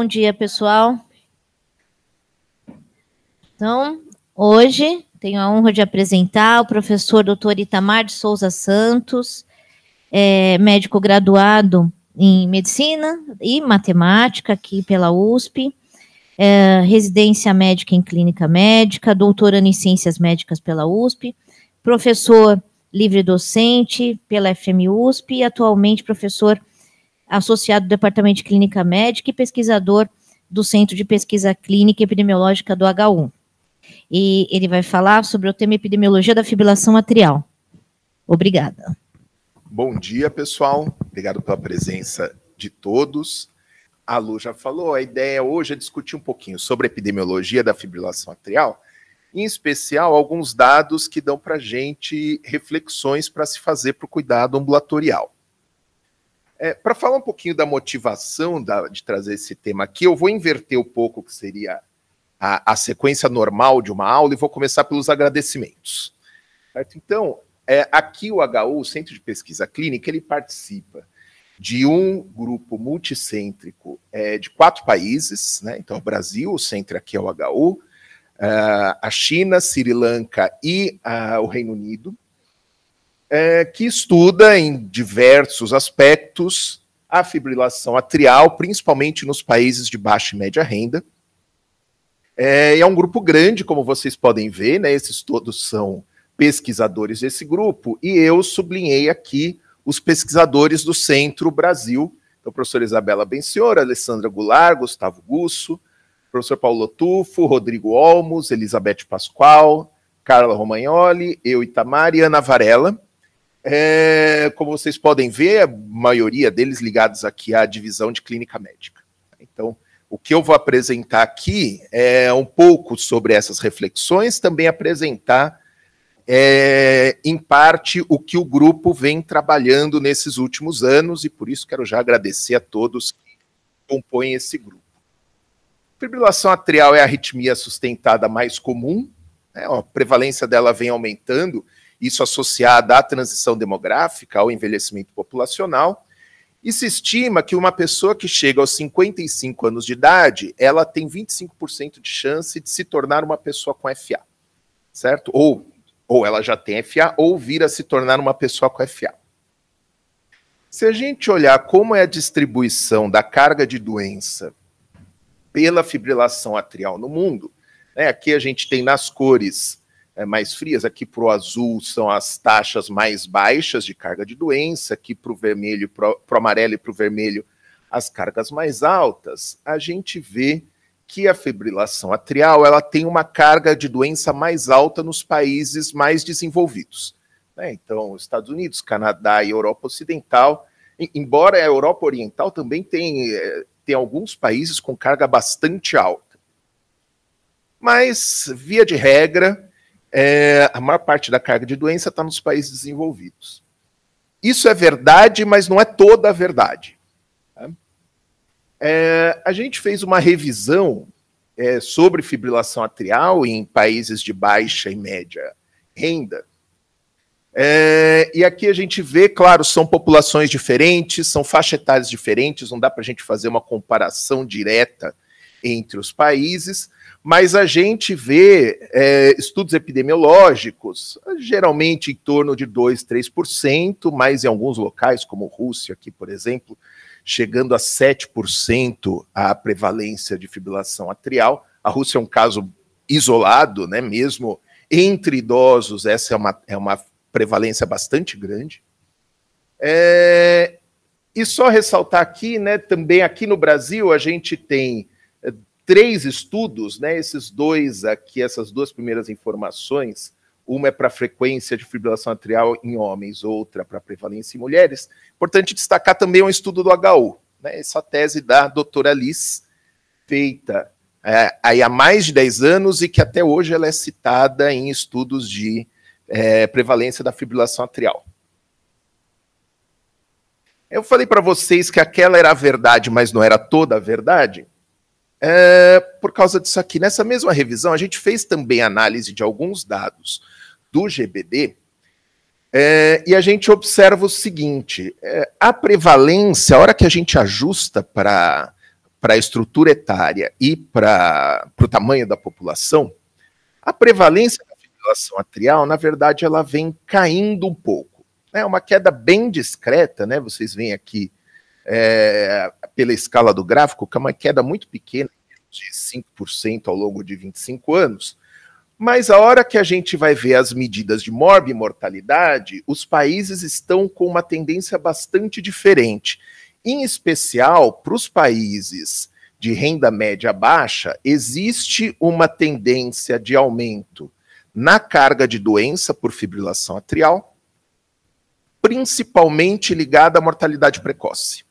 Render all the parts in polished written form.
Bom dia, pessoal. Então, hoje tenho a honra de apresentar o professor Dr. Itamar de Souza Santos, médico graduado em Medicina e Matemática aqui pela USP, residência médica em Clínica Médica, doutorando em Ciências Médicas pela USP, professor livre-docente pela FMUSP e atualmente professor associado do Departamento de Clínica Médica e pesquisador do Centro de Pesquisa Clínica e Epidemiológica do HU. E ele vai falar sobre o tema epidemiologia da fibrilação atrial. Obrigada. Bom dia, pessoal. Obrigado pela presença de todos. A Lu já falou, a ideia hoje é discutir um pouquinho sobre a epidemiologia da fibrilação atrial, em especial alguns dados que dão para a gente reflexões para se fazer para o cuidado ambulatorial. Para falar um pouquinho da motivação de trazer esse tema aqui, eu vou inverter um pouco o que seria a sequência normal de uma aula e vou começar pelos agradecimentos. Certo? Então, aqui o HU, o Centro de Pesquisa Clínica, ele participa de um grupo multicêntrico de 4 países, né? Então, o Brasil, o centro aqui é o HU, a China, Sri Lanka e o Reino Unido, que estuda em diversos aspectos a fibrilação atrial, principalmente nos países de baixa e média renda. É um grupo grande, como vocês podem ver, né? Esses todos são pesquisadores desse grupo, e eu sublinhei aqui os pesquisadores do Centro Brasil, então, a professora Isabela Bencior, Alessandra Goulart, Gustavo Gusso, professor Paulo Tufo, Rodrigo Olmos, Elizabeth Pascoal, Carla Romagnoli, eu, Itamar e Ana Varela. Como vocês podem ver, a maioria deles ligados aqui à divisão de clínica médica. Então, o que eu vou apresentar aqui é um pouco sobre essas reflexões, também apresentar, em parte, o que o grupo vem trabalhando nesses últimos anos, e por isso quero já agradecer a todos que compõem esse grupo. Fibrilação atrial é a arritmia sustentada mais comum, né? A prevalência dela vem aumentando, isso associada à transição demográfica, ao envelhecimento populacional, e se estima que uma pessoa que chega aos 55 anos de idade, ela tem 25% de chance de se tornar uma pessoa com FA, certo? Ou ela já tem FA, ou vir a se tornar uma pessoa com FA. Se a gente olhar como é a distribuição da carga de doença pela fibrilação atrial no mundo, né, aqui a gente tem nas cores mais frias, aqui para o azul são as taxas mais baixas de carga de doença, aqui para o vermelho, para o amarelo e para o vermelho as cargas mais altas, a gente vê que a fibrilação atrial ela tem uma carga de doença mais alta nos países mais desenvolvidos, né? Então, Estados Unidos, Canadá e Europa Ocidental, embora a Europa Oriental também tem alguns países com carga bastante alta. Mas, via de regra, a maior parte da carga de doença está nos países desenvolvidos. Isso é verdade, mas não é toda a verdade. Tá? A gente fez uma revisão sobre fibrilação atrial em países de baixa e média renda. E aqui a gente vê, claro, são populações diferentes, são faixas etárias diferentes, não dá para a gente fazer uma comparação direta entre os países, mas a gente vê estudos epidemiológicos, geralmente em torno de 2%, 3%, mas em alguns locais, como Rússia, aqui, por exemplo, chegando a 7% a prevalência de fibrilação atrial. A Rússia é um caso isolado, né? Mesmo entre idosos, essa é uma prevalência bastante grande. E só ressaltar aqui, né, também aqui no Brasil, a gente tem 3 estudos, né, esses dois aqui, essas 2 primeiras informações, uma é para a frequência de fibrilação atrial em homens, outra para prevalência em mulheres. Importante destacar também um estudo do HU, né, essa tese da doutora Liz, feita aí há mais de 10 anos e que até hoje ela é citada em estudos de prevalência da fibrilação atrial. Eu falei para vocês que aquela era a verdade, mas não era toda a verdade. Por causa disso aqui. Nessa mesma revisão, a gente fez também análise de alguns dados do GBD, e a gente observa o seguinte, a prevalência, a hora que a gente ajusta para para a estrutura etária e para o tamanho da população, a prevalência da fibrilação atrial, na verdade, ela vem caindo um pouco. É uma queda bem discreta, né? Vocês veem aqui pela escala do gráfico, que é uma queda muito pequena, de 5% ao longo de 25 anos, mas a hora que a gente vai ver as medidas de morbimortalidade, os países estão com uma tendência bastante diferente. Em especial, para os países de renda média baixa, existe uma tendência de aumento na carga de doença por fibrilação atrial, principalmente ligada à mortalidade precoce.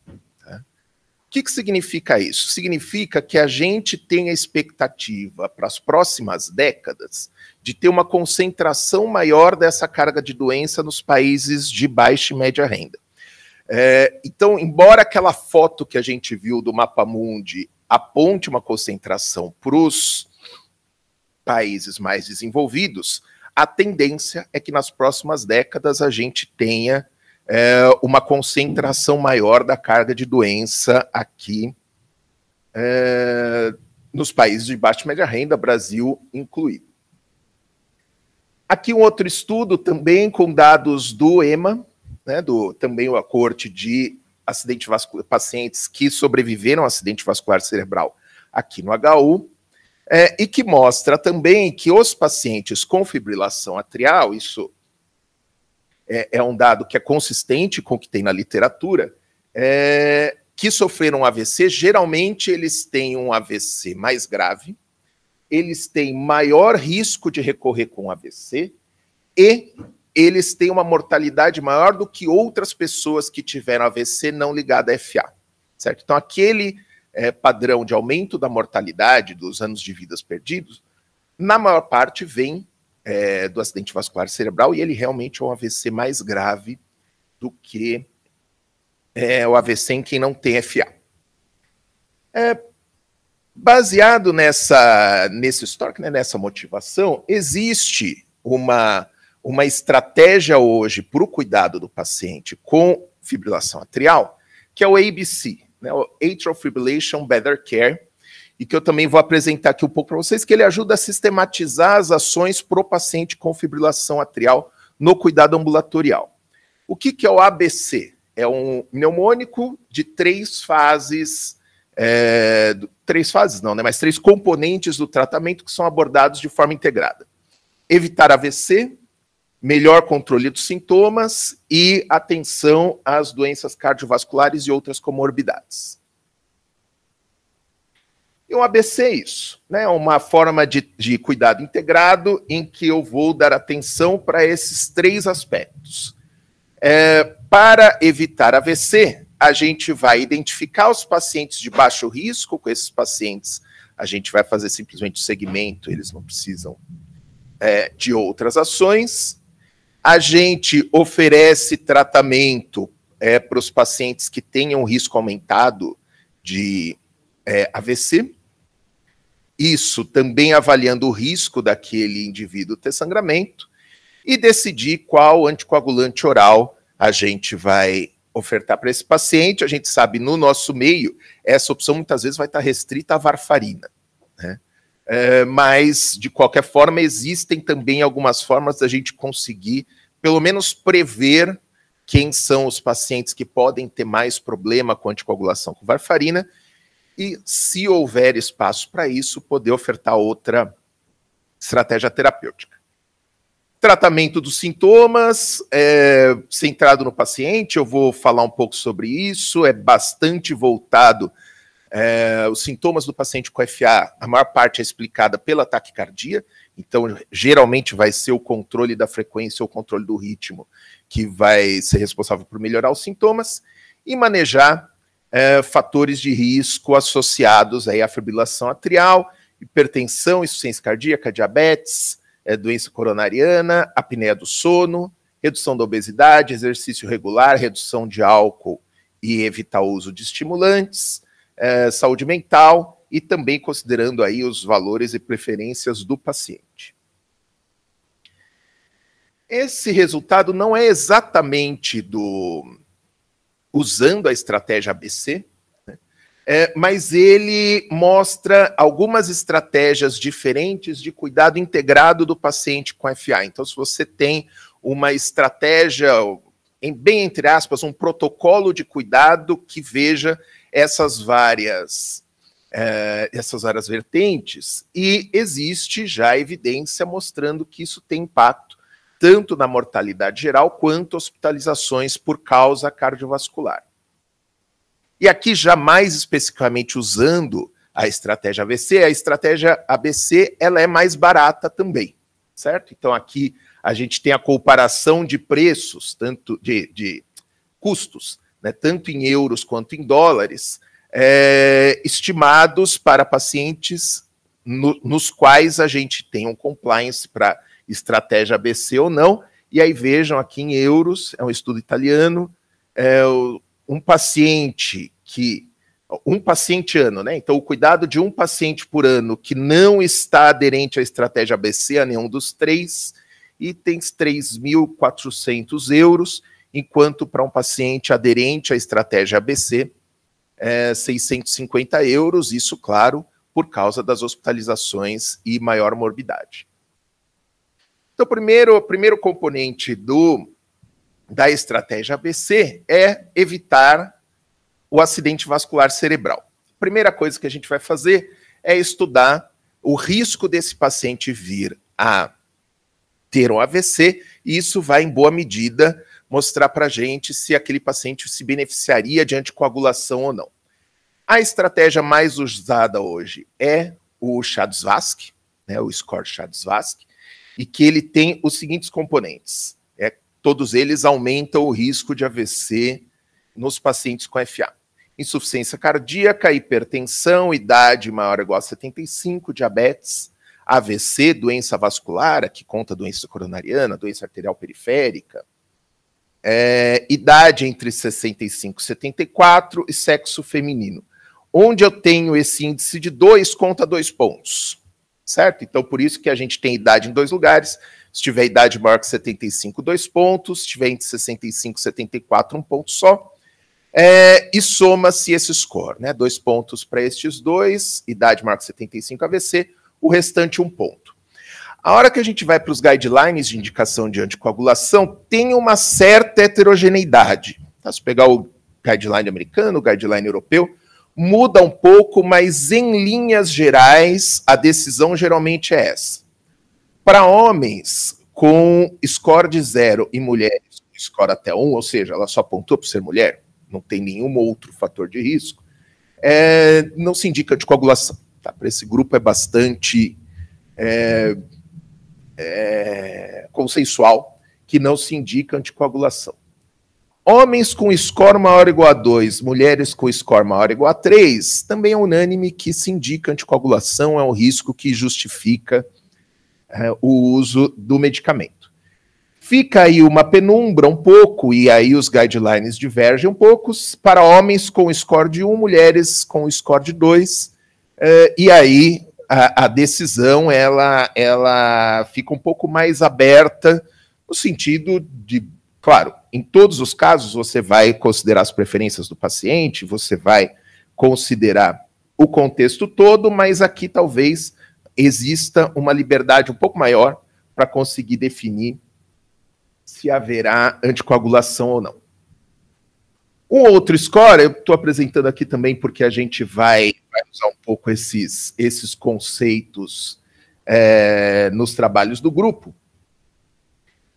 O que significa isso? Significa que a gente tem a expectativa para as próximas décadas de ter uma concentração maior dessa carga de doença nos países de baixa e média renda. Então, embora aquela foto que a gente viu do Mapa Mundi aponte uma concentração para os países mais desenvolvidos, a tendência é que nas próximas décadas a gente tenha uma concentração maior da carga de doença aqui nos países de baixa e média renda, Brasil incluído. Aqui um outro estudo também com dados do EMA, né, também a coorte de acidente vascular, pacientes que sobreviveram a acidente vascular cerebral aqui no HU, e que mostra também que os pacientes com fibrilação atrial, isso é um dado que é consistente com o que tem na literatura, que sofreram AVC, geralmente eles têm um AVC mais grave, eles têm maior risco de recorrer com AVC e eles têm uma mortalidade maior do que outras pessoas que tiveram AVC não ligada a FA, certo? Então, aquele padrão de aumento da mortalidade dos anos de vidas perdidos, na maior parte vem do acidente vascular cerebral, e ele realmente é um AVC mais grave do que o AVC em quem não tem FA. Baseado nesse histórico, né, nessa motivação, existe uma estratégia hoje para o cuidado do paciente com fibrilação atrial, que é o ABC, né, o Atrial Fibrillation Better Care, e que eu também vou apresentar aqui um pouco para vocês, que ele ajuda a sistematizar as ações para o paciente com fibrilação atrial no cuidado ambulatorial. O que é o ABC? É um pneumônico de 3 fases, 3 fases não, né, mas 3 componentes do tratamento que são abordados de forma integrada. Evitar AVC, melhor controle dos sintomas e atenção às doenças cardiovasculares e outras comorbidades. E um ABC é isso, né? Uma forma de cuidado integrado em que eu vou dar atenção para esses 3 aspectos. Para evitar AVC, a gente vai identificar os pacientes de baixo risco. Com esses pacientes, a gente vai fazer simplesmente o segmento, eles não precisam de outras ações. A gente oferece tratamento para os pacientes que tenham risco aumentado de AVC, isso também avaliando o risco daquele indivíduo ter sangramento, e decidir qual anticoagulante oral a gente vai ofertar para esse paciente. A gente sabe, no nosso meio, essa opção muitas vezes vai estar restrita à varfarina, né? Mas, de qualquer forma, existem também algumas formas da gente conseguir, pelo menos, prever quem são os pacientes que podem ter mais problema com anticoagulação com varfarina, e, se houver espaço para isso, poder ofertar outra estratégia terapêutica. Tratamento dos sintomas, centrado no paciente, eu vou falar um pouco sobre isso, é bastante voltado. Os sintomas do paciente com FA, a maior parte é explicada pela taquicardia, então geralmente vai ser o controle da frequência ou o controle do ritmo que vai ser responsável por melhorar os sintomas, e manejar fatores de risco associados aí à fibrilação atrial, hipertensão, insuficiência cardíaca, diabetes, doença coronariana, apneia do sono, redução da obesidade, exercício regular, redução de álcool e evitar o uso de estimulantes, saúde mental, e também considerando aí os valores e preferências do paciente. Esse resultado não é exatamente usando a estratégia ABC, né? mas ele mostra algumas estratégias diferentes de cuidado integrado do paciente com FA. Então, se você tem uma estratégia, bem entre aspas, um protocolo de cuidado que veja essas várias vertentes, e existe já evidência mostrando que isso tem impacto tanto na mortalidade geral quanto hospitalizações por causa cardiovascular. E aqui, já mais especificamente usando a estratégia ABC ela é mais barata também, certo? Então aqui a gente tem a comparação de preços, tanto de custos, né, tanto em euros quanto em dólares, estimados para pacientes nos quais a gente tem um compliance para estratégia ABC ou não, e aí vejam aqui em euros, é um estudo italiano, um paciente ano, né? Então, o cuidado de um paciente por ano que não está aderente à estratégia ABC, a nenhum dos três, itens 3.400 euros, enquanto para um paciente aderente à estratégia ABC, 650 euros, isso, claro, por causa das hospitalizações e maior morbidade. Então, o primeiro componente da estratégia ABC é evitar o acidente vascular cerebral. A primeira coisa que a gente vai fazer é estudar o risco desse paciente vir a ter um AVC, e isso vai, em boa medida, mostrar para a gente se aquele paciente se beneficiaria de anticoagulação ou não. A estratégia mais usada hoje é o CHA-2-VASc, né, o score CHA-2-VASc, e que ele tem os seguintes componentes. Todos eles aumentam o risco de AVC nos pacientes com FA. Insuficiência cardíaca, hipertensão, idade maior ou igual a 75, diabetes, AVC, doença vascular, que conta doença coronariana, doença arterial periférica, idade entre 65 e 74 e sexo feminino. Onde eu tenho esse índice de 2, conta 2 pontos, certo? Então, por isso que a gente tem idade em 2 lugares. Se tiver idade maior que 75, 2 pontos. Se tiver entre 65 e 74, 1 ponto só. E soma-se esse score, né? 2 pontos para estes dois, idade maior que 75, AVC, o restante 1 ponto. A hora que a gente vai para os guidelines de indicação de anticoagulação, tem uma certa heterogeneidade. Tá? Se pegar o guideline americano, o guideline europeu, muda um pouco, mas em linhas gerais, a decisão geralmente é essa. Para homens com score de 0 e mulheres com score até 1, ou seja, ela só pontua por ser mulher, não tem nenhum outro fator de risco, não se indica anticoagulação. Tá? Para esse grupo é bastante consensual que não se indica anticoagulação. Homens com score maior ou igual a 2, mulheres com score maior ou igual a 3, também é unânime que se indica anticoagulação, é um risco que justifica o uso do medicamento. Fica aí uma penumbra um pouco, e aí os guidelines divergem um pouco, para homens com score de 1, mulheres com score de 2, e aí a decisão ela fica um pouco mais aberta, no sentido de, claro, em todos os casos você vai considerar as preferências do paciente, você vai considerar o contexto todo, mas aqui talvez exista uma liberdade um pouco maior para conseguir definir se haverá anticoagulação ou não. Um outro score, eu estou apresentando aqui também porque a gente vai usar um pouco esses conceitos nos trabalhos do grupo.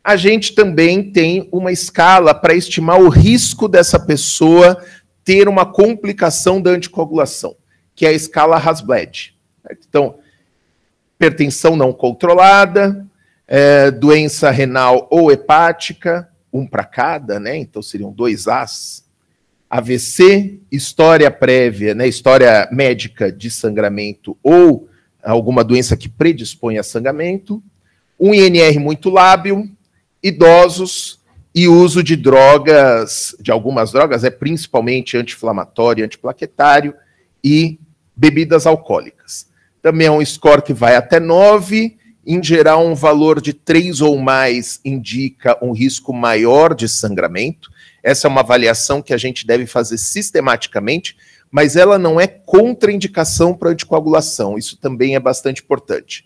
A gente também tem uma escala para estimar o risco dessa pessoa ter uma complicação da anticoagulação, que é a escala Hasbled. Então, hipertensão não controlada, doença renal ou hepática, 1 para cada, né? Então seriam 2 As. AVC, história prévia, né? História médica de sangramento ou alguma doença que predispõe a sangramento, um INR muito lábil, idosos e uso de drogas, de algumas drogas, principalmente anti-inflamatório, antiplaquetário e bebidas alcoólicas. Também é um score que vai até 9, em geral um valor de 3 ou mais indica um risco maior de sangramento. Essa é uma avaliação que a gente deve fazer sistematicamente, mas ela não é contraindicação para anticoagulação. Isso também é bastante importante.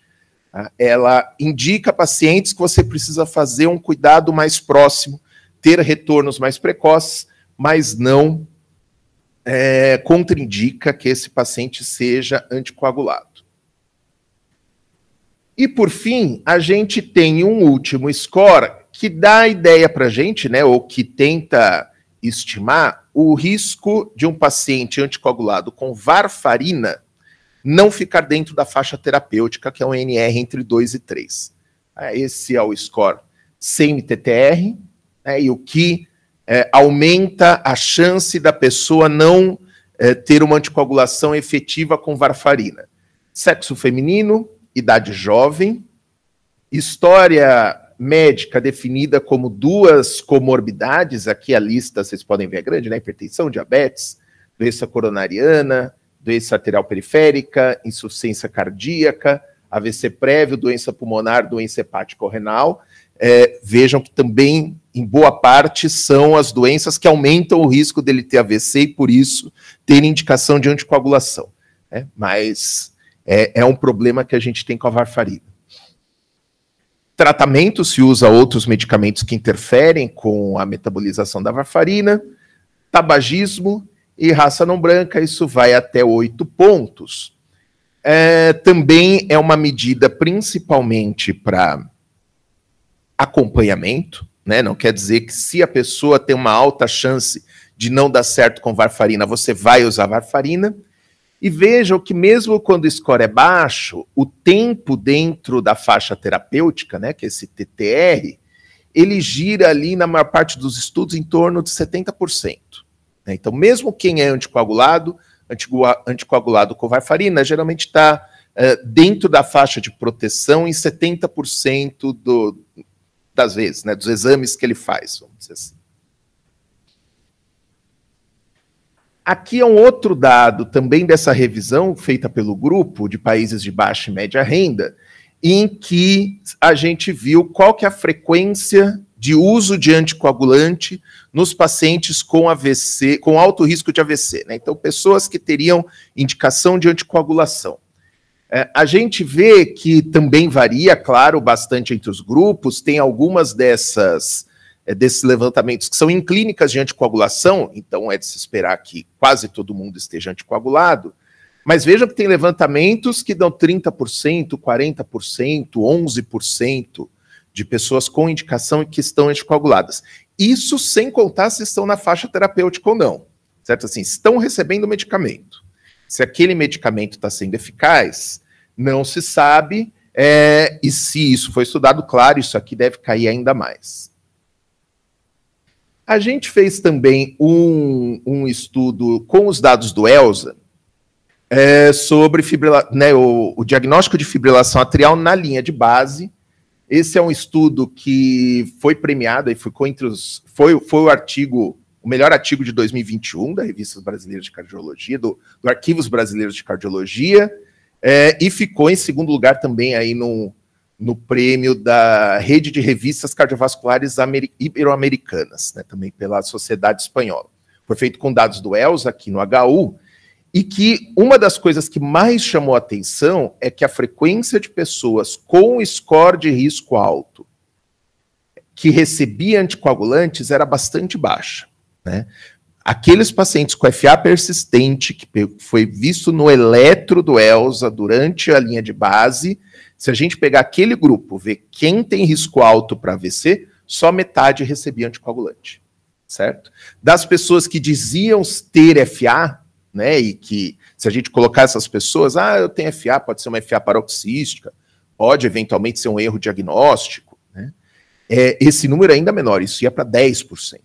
Ela indica pacientes que você precisa fazer um cuidado mais próximo, ter retornos mais precoces, mas não contraindica que esse paciente seja anticoagulado. E, por fim, a gente tem um último score que dá a ideia para a gente, né, ou que tenta estimar o risco de um paciente anticoagulado com varfarina não ficar dentro da faixa terapêutica, que é um NR entre 2 e 3. Esse é o score CM-TTR, e o que aumenta a chance da pessoa não ter uma anticoagulação efetiva com varfarina. Sexo feminino, idade jovem, história médica definida como 2 comorbidades, aqui a lista vocês podem ver é grande, né? Hipertensão, diabetes, doença coronariana, doença arterial periférica, insuficiência cardíaca, AVC prévio, doença pulmonar, doença hepático-renal. Vejam que também, em boa parte, são as doenças que aumentam o risco dele ter AVC e, por isso, ter indicação de anticoagulação. Mas é um problema que a gente tem com a varfarina. Tratamento, se usa outros medicamentos que interferem com a metabolização da varfarina. Tabagismo e raça não branca, isso vai até 8 pontos. Também é uma medida principalmente para acompanhamento, né? Não quer dizer que se a pessoa tem uma alta chance de não dar certo com varfarina, você vai usar varfarina. E vejam que mesmo quando o score é baixo, o tempo dentro da faixa terapêutica, né, que é esse TTR, ele gira ali, na maior parte dos estudos, em torno de 70%. Né? Então, mesmo quem é anticoagulado com varfarina, geralmente está dentro da faixa de proteção em 70% das vezes, né, dos exames que ele faz, vamos dizer assim. Aqui é um outro dado também dessa revisão feita pelo grupo de países de baixa e média renda, em que a gente viu qual que é a frequência de uso de anticoagulante nos pacientes com AVC, com alto risco de AVC, né? Então, pessoas que teriam indicação de anticoagulação. A gente vê que também varia, claro, bastante entre os grupos, tem algumas desses levantamentos que são em clínicas de anticoagulação, então é de se esperar que quase todo mundo esteja anticoagulado, mas vejam que tem levantamentos que dão 30%, 40%, 11% de pessoas com indicação e que estão anticoaguladas. Isso sem contar se estão na faixa terapêutica ou não, certo? Assim, estão recebendo medicamento. Se aquele medicamento está sendo eficaz, não se sabe, e se isso foi estudado, claro, isso aqui deve cair ainda mais. A gente fez também um estudo com os dados do ELSA sobre o diagnóstico de fibrilação atrial na linha de base. Esse é um estudo que foi premiado e ficou entre os... Foi o melhor artigo de 2021 da Revista Brasileira de Cardiologia, do Arquivos Brasileiros de Cardiologia, e ficou em segundo lugar também aí no prêmio da Rede de Revistas Cardiovasculares Ibero-Americanas, né, também pela Sociedade Espanhola. Foi feito com dados do ELSA aqui no HU, e que uma das coisas que mais chamou a atenção é que a frequência de pessoas com score de risco alto que recebia anticoagulantes era bastante baixa, né? Aqueles pacientes com FA persistente, que foi visto no eletro do ELSA durante a linha de base, se a gente pegar aquele grupo, ver quem tem risco alto para AVC, só metade recebia anticoagulante, certo? Das pessoas que diziam ter FA, né, e que se a gente colocar essas pessoas, eu tenho FA, pode ser uma FA paroxística, pode eventualmente ser um erro diagnóstico, né? Esse número é ainda menor, isso ia para 10%.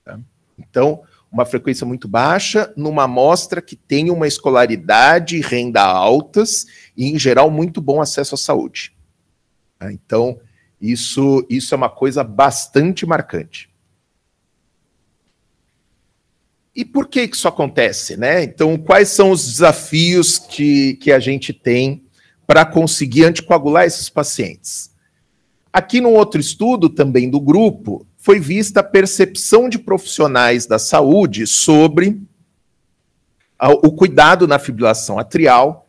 Tá? Então, uma frequência muito baixa numa amostra que tem uma escolaridade e renda altas e, em geral, muito bom acesso à saúde. Tá? Então, isso é uma coisa bastante marcante. E por que isso acontece, né? Então, quais são os desafios que a gente tem para conseguir anticoagular esses pacientes? Aqui num outro estudo também do grupo, foi vista a percepção de profissionais da saúde sobre o cuidado na fibrilação atrial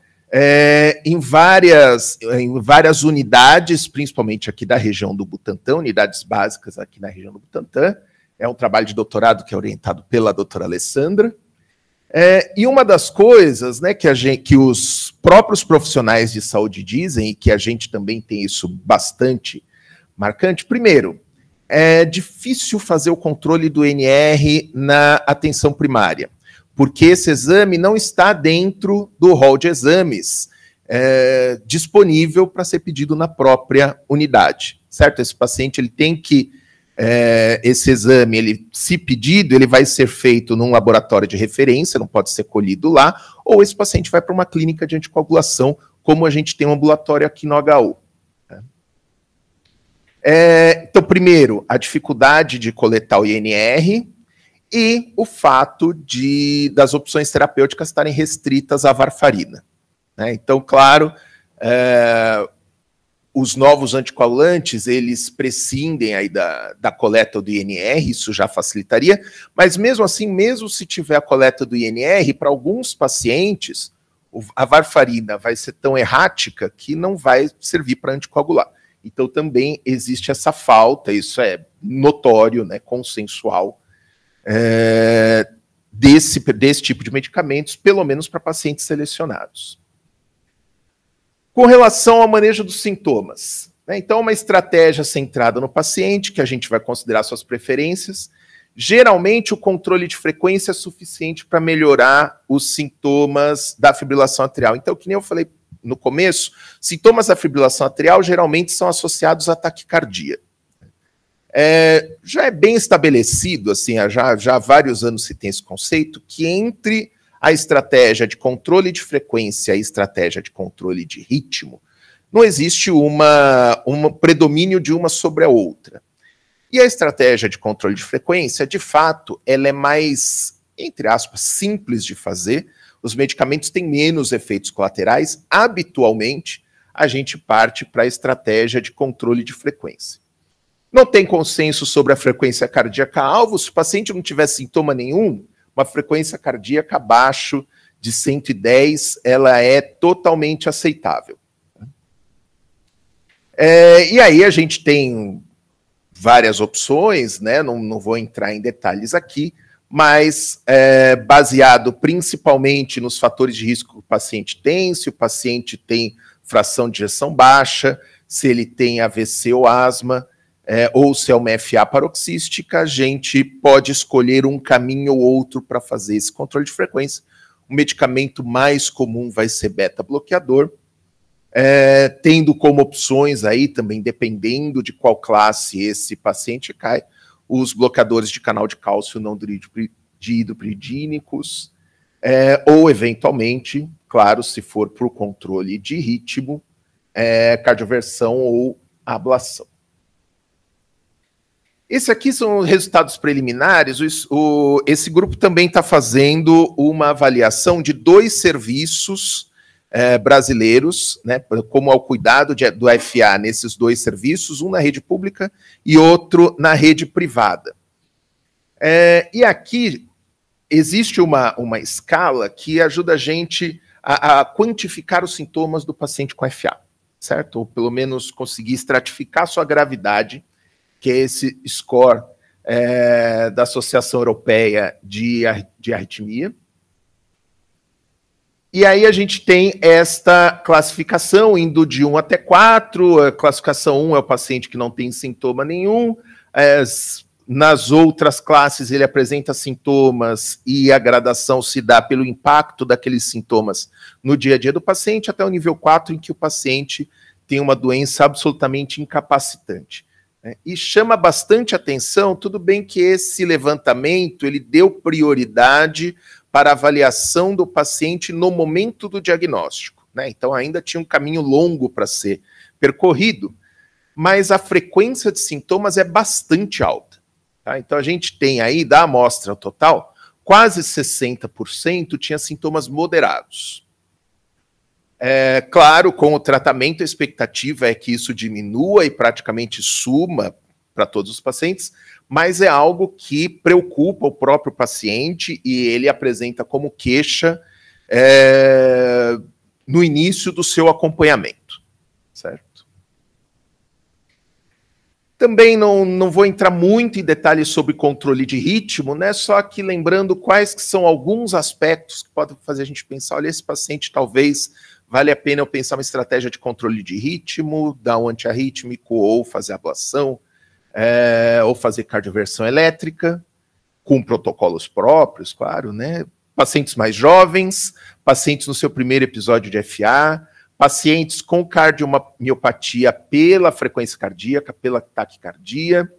em várias unidades, principalmente aqui da região do Butantã, unidades básicas aqui na região do Butantã. É um trabalho de doutorado que é orientado pela doutora Alessandra. E uma das coisas, né, que os próprios profissionais de saúde dizem, e que a gente também tem isso bastante marcante, primeiro, é difícil fazer o controle do NR na atenção primária, porque esse exame não está dentro do rol de exames disponível para ser pedido na própria unidade, certo? Esse paciente ele tem que esse exame, se pedido, ele vai ser feito num laboratório de referência, não pode ser colhido lá, ou esse paciente vai para uma clínica de anticoagulação, como a gente tem um ambulatório aqui no HU. Então, primeiro, a dificuldade de coletar o INR e o fato das opções terapêuticas estarem restritas à varfarina. Então, claro, os novos anticoagulantes, eles prescindem aí da coleta do INR, isso já facilitaria, mas mesmo assim, mesmo se tiver a coleta do INR, para alguns pacientes, a varfarina vai ser tão errática que não vai servir para anticoagular. Então também existe essa falta, isso é notório, né, consensual, desse tipo de medicamentos, pelo menos para pacientes selecionados. Com relação ao manejo dos sintomas, né? Então, uma estratégia centrada no paciente, que a gente vai considerar suas preferências. Geralmente, o controle de frequência é suficiente para melhorar os sintomas da fibrilação atrial. Então, que nem eu falei no começo, sintomas da fibrilação atrial geralmente são associados à taquicardia. Já é bem estabelecido, assim, já há vários anos se tem esse conceito, que entre a estratégia de controle de frequência e a estratégia de controle de ritmo, não existe um predomínio de uma sobre a outra. E a estratégia de controle de frequência, de fato, ela é mais, entre aspas, simples de fazer. Os medicamentos têm menos efeitos colaterais. Habitualmente, a gente parte para a estratégia de controle de frequência. Não tem consenso sobre a frequência cardíaca alvo. Se o paciente não tiver sintoma nenhum, uma frequência cardíaca abaixo de 110, ela é totalmente aceitável. E aí a gente tem várias opções, né? Não vou entrar em detalhes aqui, mas baseado principalmente nos fatores de risco que o paciente tem, se o paciente tem fração de ejeção baixa, se ele tem AVC ou asma, ou se é uma FA paroxística, a gente pode escolher um caminho ou outro para fazer esse controle de frequência. O medicamento mais comum vai ser beta-bloqueador, tendo como opções aí também, dependendo de qual classe esse paciente cai, os bloqueadores de canal de cálcio não hidropiridínicos, ou eventualmente, claro, se for para o controle de ritmo, cardioversão ou ablação. Esse aqui são os resultados preliminares. Esse grupo também está fazendo uma avaliação de 2 serviços brasileiros, né, como ao cuidado do FA nesses 2 serviços, um na rede pública e outro na rede privada. E aqui existe uma escala que ajuda a gente a quantificar os sintomas do paciente com FA, certo? Ou pelo menos conseguir estratificar sua gravidade, que é esse score da Associação Europeia de Arritmia. E aí a gente tem esta classificação indo de 1 até 4, a classificação 1 é o paciente que não tem sintoma nenhum, nas outras classes ele apresenta sintomas e a gradação se dá pelo impacto daqueles sintomas no dia a dia do paciente, até o nível 4, em que o paciente tem uma doença absolutamente incapacitante. E chama bastante atenção, tudo bem que esse levantamento ele deu prioridade para a avaliação do paciente no momento do diagnóstico, né? Então ainda tinha um caminho longo para ser percorrido, mas a frequência de sintomas é bastante alta. Tá? Então a gente tem aí, da amostra total, quase 60% tinha sintomas moderados. Claro, com o tratamento, a expectativa é que isso diminua e praticamente suma para todos os pacientes, mas é algo que preocupa o próprio paciente e ele apresenta como queixa no início do seu acompanhamento, certo? Também não vou entrar muito em detalhes sobre controle de ritmo, né? Só que lembrando quais que são alguns aspectos que podem fazer a gente pensar, olha, esse paciente talvez vale a pena eu pensar uma estratégia de controle de ritmo, dar um antiarrítmico ou fazer ablação, ou fazer cardioversão elétrica, com protocolos próprios, claro, né? Pacientes mais jovens, pacientes no seu primeiro episódio de FA, pacientes com cardiomiopatia pela frequência cardíaca, pela taquicardia,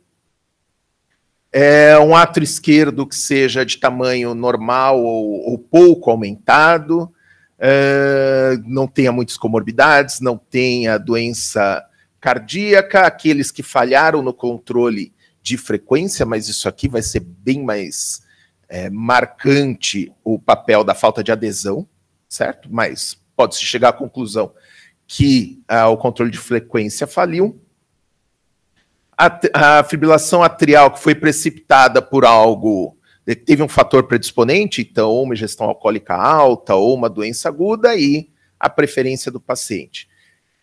um átrio esquerdo que seja de tamanho normal ou pouco aumentado, não tenha muitas comorbidades, não tenha doença cardíaca, aqueles que falharam no controle de frequência, mas isso aqui vai ser bem mais marcante o papel da falta de adesão, certo? Mas pode-se chegar à conclusão que o controle de frequência faliu. A fibrilação atrial que foi precipitada por algo, teve um fator predisponente, então ou uma ingestão alcoólica alta ou uma doença aguda e a preferência do paciente.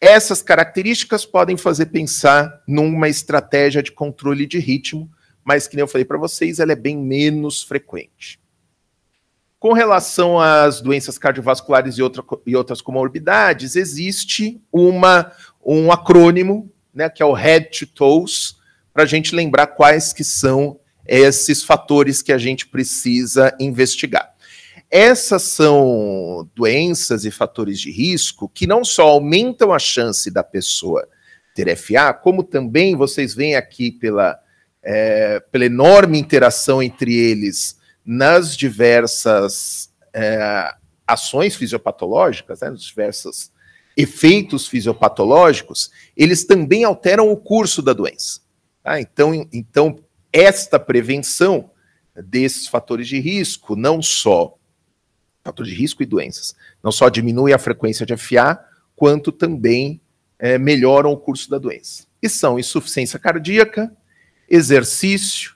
Essas características podem fazer pensar numa estratégia de controle de ritmo, mas, que nem eu falei para vocês, ela é bem menos frequente. Com relação às doenças cardiovasculares e outras comorbidades, existe um acrônimo, né, que é o Head to Toes, para a gente lembrar quais que são esses fatores que a gente precisa investigar. Essas são doenças e fatores de risco que não só aumentam a chance da pessoa ter FA, como também vocês veem aqui pela enorme interação entre eles nas diversas ações fisiopatológicas, né, nos diversos efeitos fisiopatológicos, eles também alteram o curso da doença. Tá? Então, esta prevenção desses fatores de risco, não só fatores de risco e doenças, não só diminui a frequência de FA, quanto também melhoram o curso da doença. E são insuficiência cardíaca, exercício,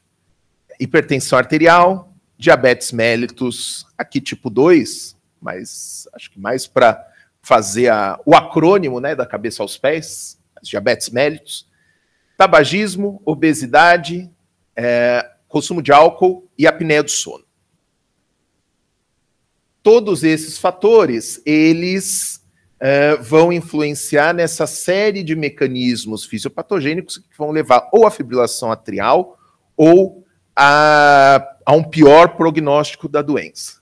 hipertensão arterial, diabetes mellitus, aqui tipo 2, mas acho que mais para fazer o acrônimo, né, da cabeça aos pés, diabetes mellitus, tabagismo, obesidade, consumo de álcool e apneia do sono. Todos esses fatores, eles vão influenciar nessa série de mecanismos fisiopatogênicos que vão levar ou à fibrilação atrial ou a um pior prognóstico da doença.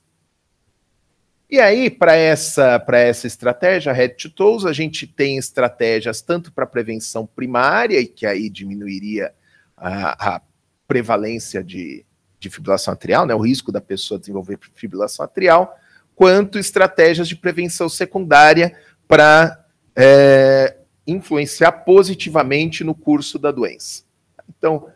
E aí, para essa estratégia, Head to Toes, a gente tem estratégias tanto para prevenção primária, e que aí diminuiria a prevalência de fibrilação atrial, né, o risco da pessoa desenvolver fibrilação atrial, quanto estratégias de prevenção secundária para influenciar positivamente no curso da doença. Então,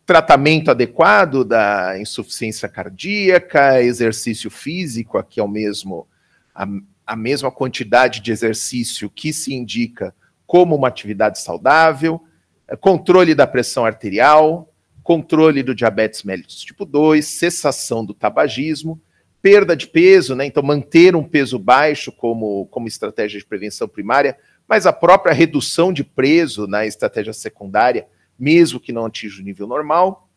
tratamento adequado da insuficiência cardíaca, exercício físico, aqui é a mesma quantidade de exercício que se indica como uma atividade saudável, controle da pressão arterial, controle do diabetes mellitus tipo 2, cessação do tabagismo, perda de peso, né? Então manter um peso baixo como estratégia de prevenção primária, mas a própria redução de peso na estratégia secundária, mesmo que não atinja o nível normal,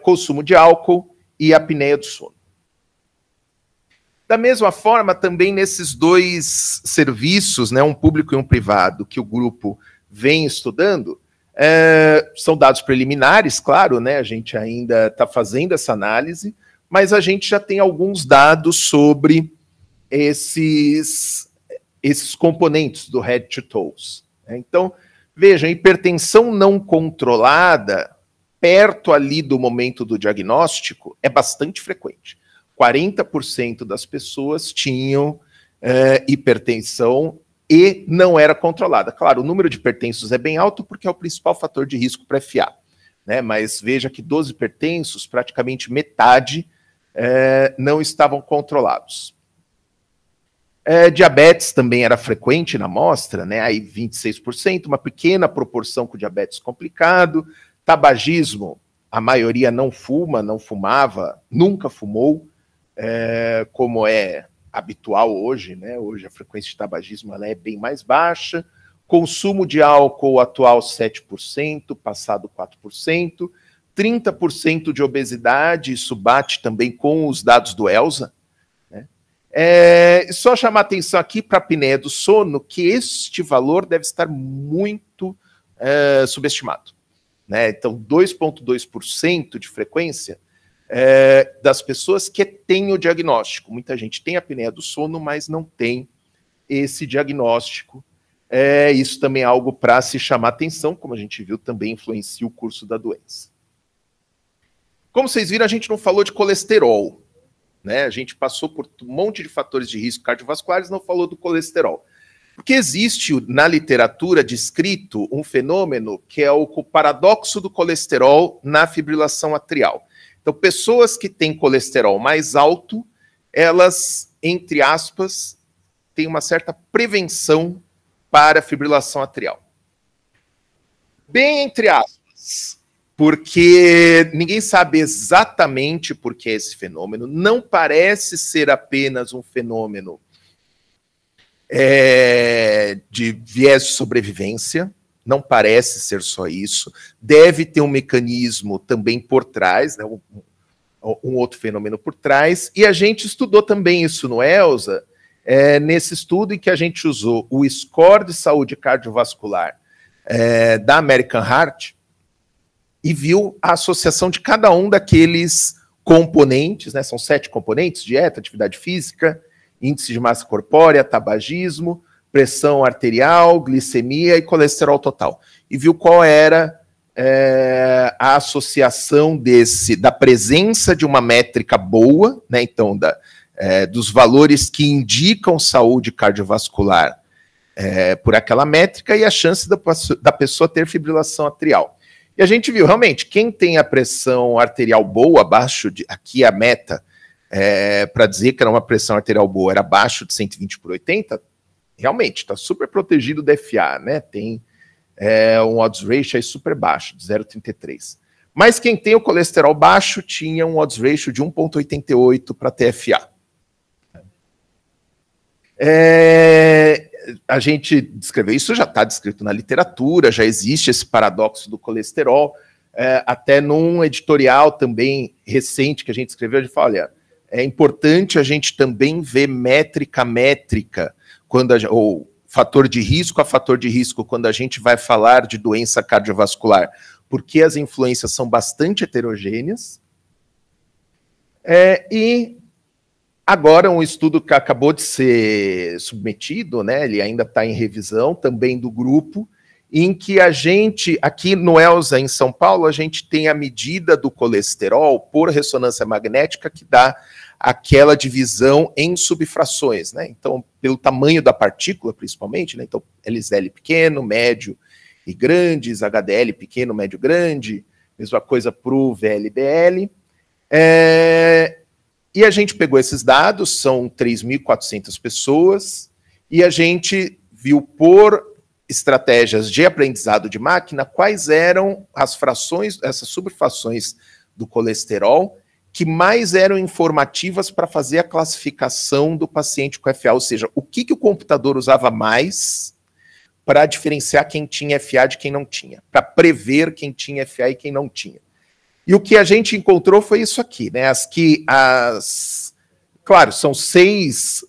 consumo de álcool e apneia do sono. Da mesma forma, também nesses dois serviços, né, um público e um privado, que o grupo vem estudando, são dados preliminares, claro, né, a gente ainda está fazendo essa análise, mas a gente já tem alguns dados sobre esses componentes do Head to Toes. Então, vejam, hipertensão não controlada, perto ali do momento do diagnóstico, é bastante frequente. 40% das pessoas tinham hipertensão e não era controlada. Claro, o número de hipertensos é bem alto porque é o principal fator de risco para FA, né? Mas veja que dos hipertensos, praticamente metade não estavam controlados. Diabetes também era frequente na amostra, né? Aí 26%, uma pequena proporção com diabetes complicado. Tabagismo, a maioria não fuma, não fumava, nunca fumou, como é habitual hoje, né? Hoje a frequência de tabagismo ela é bem mais baixa. Consumo de álcool atual 7%, passado 4%. 30% de obesidade, isso bate também com os dados do ELSA. Só chamar atenção aqui para a apneia do sono, que este valor deve estar muito subestimado. Né? Então, 2,2% de frequência das pessoas que têm o diagnóstico. Muita gente tem a apneia do sono, mas não tem esse diagnóstico. Isso também é algo para se chamar atenção, como a gente viu, também influencia o curso da doença. Como vocês viram, a gente não falou de colesterol. Né? A gente passou por um monte de fatores de risco cardiovasculares, não falou do colesterol. Porque existe na literatura descrito um fenômeno que é o paradoxo do colesterol na fibrilação atrial. Então, pessoas que têm colesterol mais alto, elas, entre aspas, têm uma certa prevenção para a fibrilação atrial. Bem entre aspas. Porque ninguém sabe exatamente por que é esse fenômeno, não parece ser apenas um fenômeno de viés de sobrevivência, não parece ser só isso, deve ter um mecanismo também por trás, né, um outro fenômeno por trás, e a gente estudou também isso no ELSA, nesse estudo em que a gente usou o score de saúde cardiovascular da American Heart, e viu a associação de cada um daqueles componentes, né? São 7 componentes: dieta, atividade física, índice de massa corpórea, tabagismo, pressão arterial, glicemia e colesterol total. E viu qual era a associação da presença de uma métrica boa, né? Então, dos valores que indicam saúde cardiovascular por aquela métrica e a chance da pessoa ter fibrilação atrial. E a gente viu, realmente, quem tem a pressão arterial boa, abaixo de... Aqui a meta, para dizer que era uma pressão arterial boa, era abaixo de 120/80, realmente, está super protegido do FA, né? Tem um odds ratio aí super baixo, de 0,33. Mas quem tem o colesterol baixo tinha um odds ratio de 1,88 para TFA. A gente descreveu, isso já está descrito na literatura, já existe esse paradoxo do colesterol, até num editorial também recente que a gente escreveu, a gente fala, olha, é importante a gente também ver métrica, ou fator de risco a fator de risco, quando a gente vai falar de doença cardiovascular, porque as influências são bastante heterogêneas, e agora, um estudo que acabou de ser submetido, né, ele ainda está em revisão, também do grupo, em que a gente, aqui no ELSA, em São Paulo, a gente tem a medida do colesterol por ressonância magnética que dá aquela divisão em subfrações, né? Então, pelo tamanho da partícula, principalmente, né? Então, LDL pequeno, médio e grandes, HDL pequeno, médio, grande, mesma coisa para o VLDL. E a gente pegou esses dados, são 3.400 pessoas, e a gente viu por estratégias de aprendizado de máquina quais eram as frações, essas subfrações do colesterol, que mais eram informativas para fazer a classificação do paciente com FA, ou seja, o que o computador usava mais para diferenciar quem tinha FA de quem não tinha, para prever quem tinha FA e quem não tinha. E o que a gente encontrou foi isso aqui, né? Claro, são 6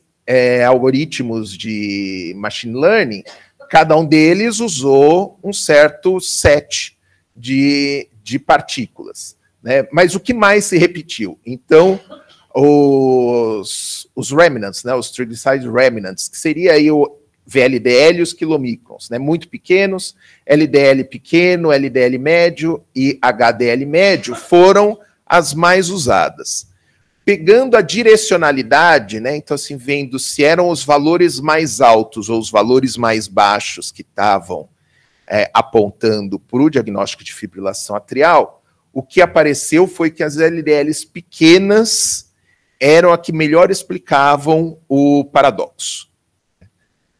algoritmos de machine learning, cada um deles usou um certo set de partículas, né? Mas o que mais se repetiu? Então, os remnants, né? Os triglyceride remnants, que seria aí o VLDL e os quilomicrons, né? Muito pequenos, LDL pequeno, LDL médio e HDL médio foram as mais usadas. Pegando a direcionalidade, né? Então, assim, vendo se eram os valores mais altos ou os valores mais baixos que estavam apontando para o diagnóstico de fibrilação atrial, o que apareceu foi que as LDLs pequenas eram a que melhor explicavam o paradoxo.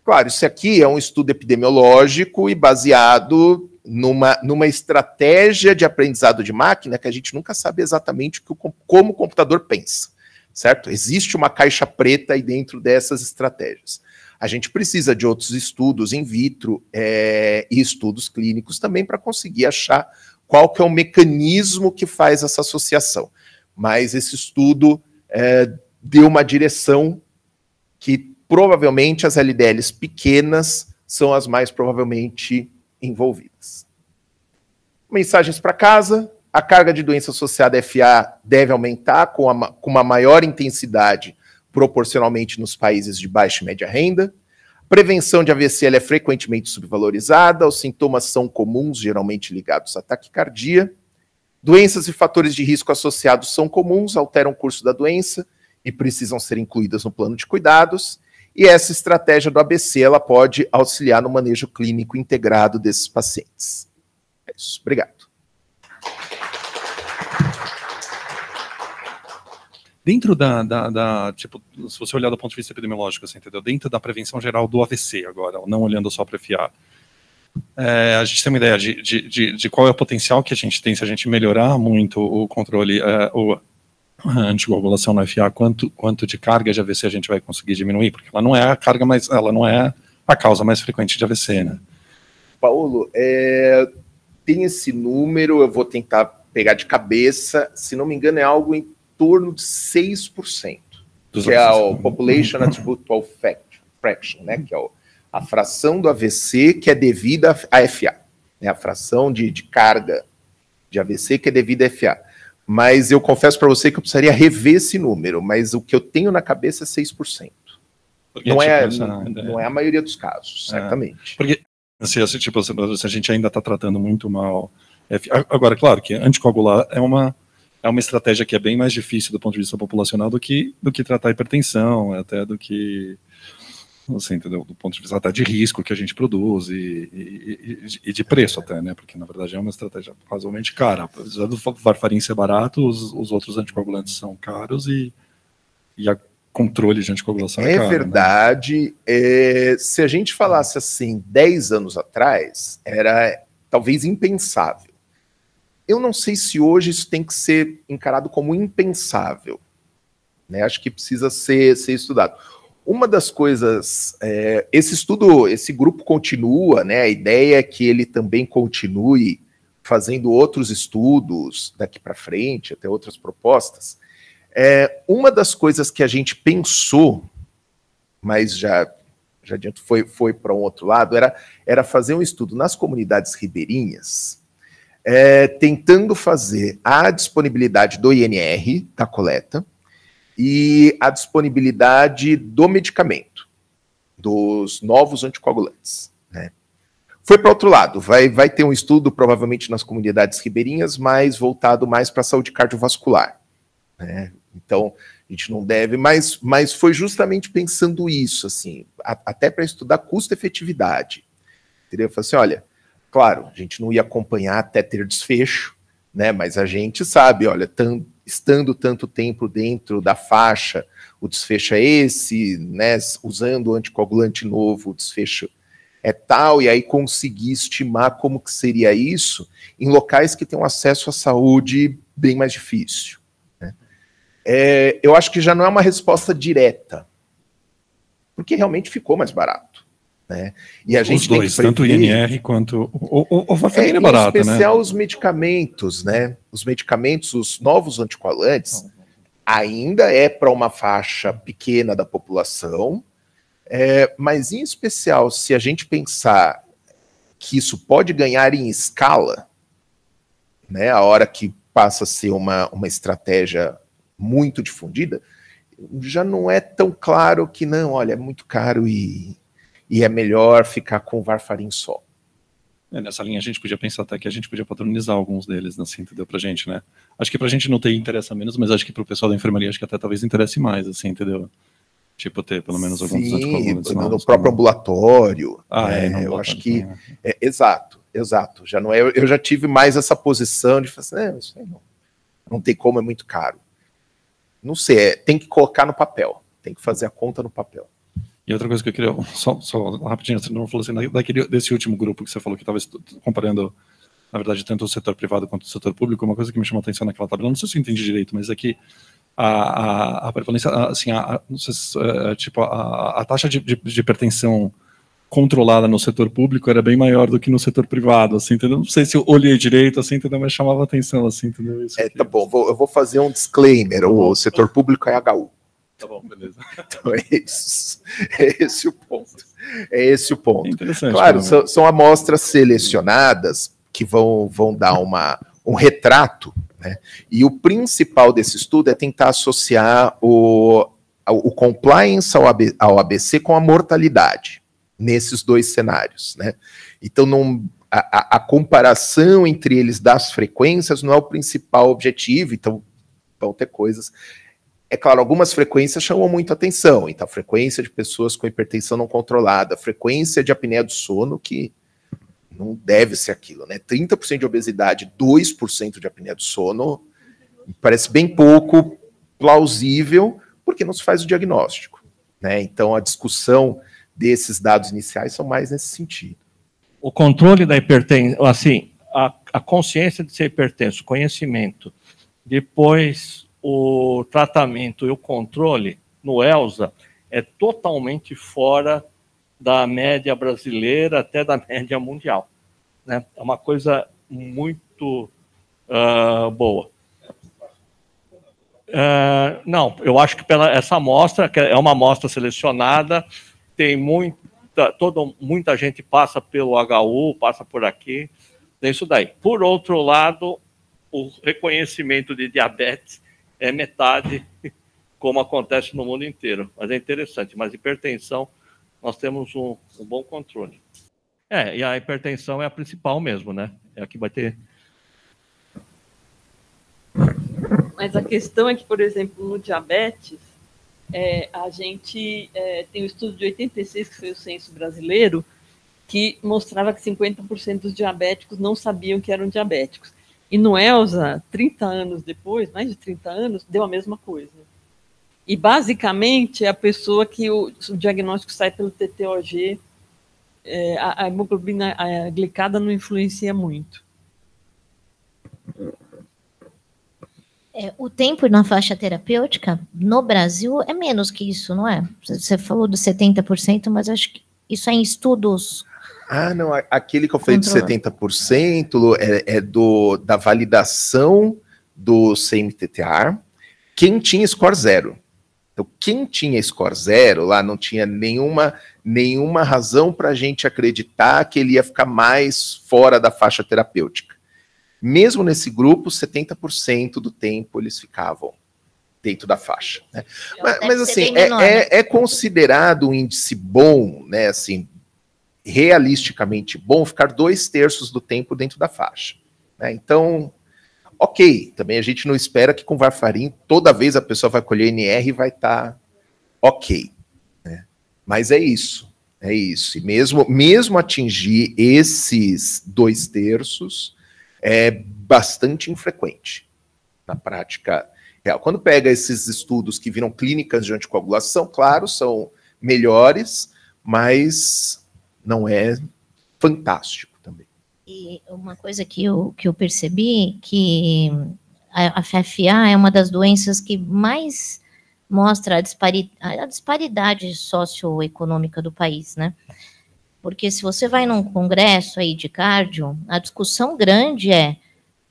Claro, isso aqui é um estudo epidemiológico e baseado numa estratégia de aprendizado de máquina que a gente nunca sabe exatamente como o computador pensa, certo? Existe uma caixa preta aí dentro dessas estratégias. A gente precisa de outros estudos in vitro e estudos clínicos também para conseguir achar qual que é o mecanismo que faz essa associação. Mas esse estudo deu uma direção que provavelmente as LDLs pequenas são as mais provavelmente envolvidas. Mensagens para casa: a carga de doença associada a FA deve aumentar com uma maior intensidade proporcionalmente nos países de baixa e média renda. Prevenção de AVC é frequentemente subvalorizada, os sintomas são comuns, geralmente ligados à taquicardia. Doenças e fatores de risco associados são comuns, alteram o curso da doença e precisam ser incluídas no plano de cuidados. E essa estratégia do ABC ela pode auxiliar no manejo clínico integrado desses pacientes. É isso. Obrigado. Dentro tipo, se você olhar do ponto de vista epidemiológico, assim, entendeu? Dentro da prevenção geral do AVC agora, não olhando só para FA, a gente tem uma ideia de qual é o potencial que a gente tem se a gente melhorar muito o controle, a anticoagulação no FA, quanto de carga de AVC a gente vai conseguir diminuir, porque ela não é ela não é a causa mais frequente de AVC, né? Paulo, tem esse número, eu vou tentar pegar de cabeça, se não me engano é algo em torno de 6%, que é o Population Attributable Fraction, né, que é a fração do AVC que é devida a FA, né, a fração de carga de AVC que é devida a FA. Mas eu confesso para você que eu precisaria rever esse número, mas o que eu tenho na cabeça é 6%. Não é a maioria dos casos, certamente. Porque se a gente ainda está tratando muito mal... Agora, claro que anticoagular é uma estratégia que é bem mais difícil do ponto de vista populacional do que tratar hipertensão, até do que, assim, entendeu? Do ponto de vista até de risco que a gente produz e de preço até, né? Porque, na verdade, é uma estratégia razoavelmente cara. Apesar do varfarin ser barato, os outros anticoagulantes são caros e a controle de anticoagulação é caro. É verdade. Né? Se a gente falasse assim 10 anos atrás, era talvez impensável. Eu não sei se hoje isso tem que ser encarado como impensável, né? Acho que precisa ser estudado. Uma das coisas, esse grupo continua, né? A ideia é que ele também continue fazendo outros estudos daqui para frente, até outras propostas. Uma das coisas que a gente pensou, mas já adianto, foi para um outro lado, era fazer um estudo nas comunidades ribeirinhas, tentando fazer a disponibilidade do INR, da coleta, e a disponibilidade do medicamento, dos novos anticoagulantes. Né? Foi para outro lado, vai ter um estudo provavelmente nas comunidades ribeirinhas, mas voltado mais para a saúde cardiovascular. Né? Então, a gente não deve, mas foi justamente pensando isso, assim, até para estudar custo-efetividade. Entendeu? Eu falei assim, olha, claro, a gente não ia acompanhar até ter desfecho, né? Mas a gente sabe, olha, estando tanto tempo dentro da faixa, o desfecho é esse, né? Usando o anticoagulante novo, o desfecho é tal, e aí conseguir estimar como que seria isso em locais que têm um acesso à saúde bem mais difícil. Né? Eu acho que já não é uma resposta direta, porque realmente ficou mais barato. Né? E a gente os dois, tanto o INR quanto o varfarina é barato, em especial, né? Os medicamentos, né? Os medicamentos, os novos anticoagulantes, ainda é para uma faixa pequena da população, mas em especial, se a gente pensar que isso pode ganhar em escala, né? A hora que passa a ser uma estratégia muito difundida, já não é tão claro que não, olha, é muito caro e é melhor ficar com o varfarin só. Nessa linha a gente podia pensar até que a gente podia padronizar alguns deles, assim, entendeu? Pra gente, né? Acho que pra gente não ter interessa menos, mas acho que pro pessoal da enfermaria acho que até talvez interesse mais, assim, entendeu? Tipo, ter pelo menos alguns anticoagulantes no próprio ambulatório. Eu acho que... Exato. Já não é, eu já tive mais essa posição de falar assim, isso aí não tem como, é muito caro. Não sei, tem que colocar no papel, tem que fazer a conta no papel. E outra coisa que eu queria, só rapidinho, você não falou assim, desse último grupo que você falou que estava comparando, na verdade, tanto o setor privado quanto o setor público, uma coisa que me chamou a atenção naquela tabela, não sei se eu entendi direito, mas é que a prevalência, assim, não sei se, tipo, a taxa de hipertensão controlada no setor público era bem maior do que no setor privado, assim, entendeu? Não sei se eu olhei direito, assim, entendeu? Mas chamava atenção, assim, entendeu? Isso tá bom, eu vou fazer um disclaimer, o setor público é HU. Tá bom, beleza. Então é esse o ponto. É esse o ponto. É interessante. Claro, são amostras selecionadas que vão dar um retrato, né? E o principal desse estudo é tentar associar o compliance ao ABC com a mortalidade, nesses dois cenários, né? Então, a comparação entre eles das frequências não é o principal objetivo, então vão ter coisas... É claro, algumas frequências chamam muito atenção, então a frequência de pessoas com hipertensão não controlada, a frequência de apneia do sono, que não deve ser aquilo, né? 30% de obesidade, 2% de apneia do sono, parece bem pouco plausível, porque não se faz o diagnóstico, né? Então a discussão desses dados iniciais são mais nesse sentido. O controle da hipertensão, assim, a consciência de ser hipertenso, conhecimento, depois o tratamento e o controle no ELSA é totalmente fora da média brasileira até da média mundial, né? É uma coisa muito boa. Não, eu acho que essa amostra, que é uma amostra selecionada, tem muita gente passa pelo HU, passa por aqui, tem isso daí. Por outro lado, o reconhecimento de diabetes é metade, como acontece no mundo inteiro. Mas é interessante. Mas hipertensão, nós temos um bom controle. E a hipertensão é a principal mesmo, né? É a que vai ter... Mas a questão é que, por exemplo, no diabetes, a gente tem um estudo de 86, que foi o censo brasileiro, que mostrava que 50% dos diabéticos não sabiam que eram diabéticos. E no ELSA, 30 anos depois, mais de 30 anos, deu a mesma coisa. E, basicamente, é a pessoa que o diagnóstico sai pelo TTOG, a hemoglobina glicada não influencia muito. O tempo na faixa terapêutica, no Brasil, é menos que isso, não é? Você falou dos 70%, mas acho que isso é em estudos... Não, aquele que eu falei de 70% é da validação do CMTTR, quem tinha score 0. Então, quem tinha score 0 lá não tinha nenhuma razão para a gente acreditar que ele ia ficar mais fora da faixa terapêutica. Mesmo nesse grupo, 70% do tempo eles ficavam dentro da faixa, né? Mas assim, é considerado um índice bom, né, assim, realisticamente bom ficar 2/3 do tempo dentro da faixa, né? Então, ok, também a gente não espera que com varfarin toda vez a pessoa vai colher NR e vai estar ok, né? Mas é isso, e mesmo atingir esses 2/3 é bastante infrequente na prática real. Quando pega esses estudos que viram clínicas de anticoagulação, claro, são melhores, mas não é fantástico também. E uma coisa que eu percebi, que a FFA é uma das doenças que mais mostra a disparidade socioeconômica do país, né? Porque se você vai num congresso aí de cardio, a discussão grande é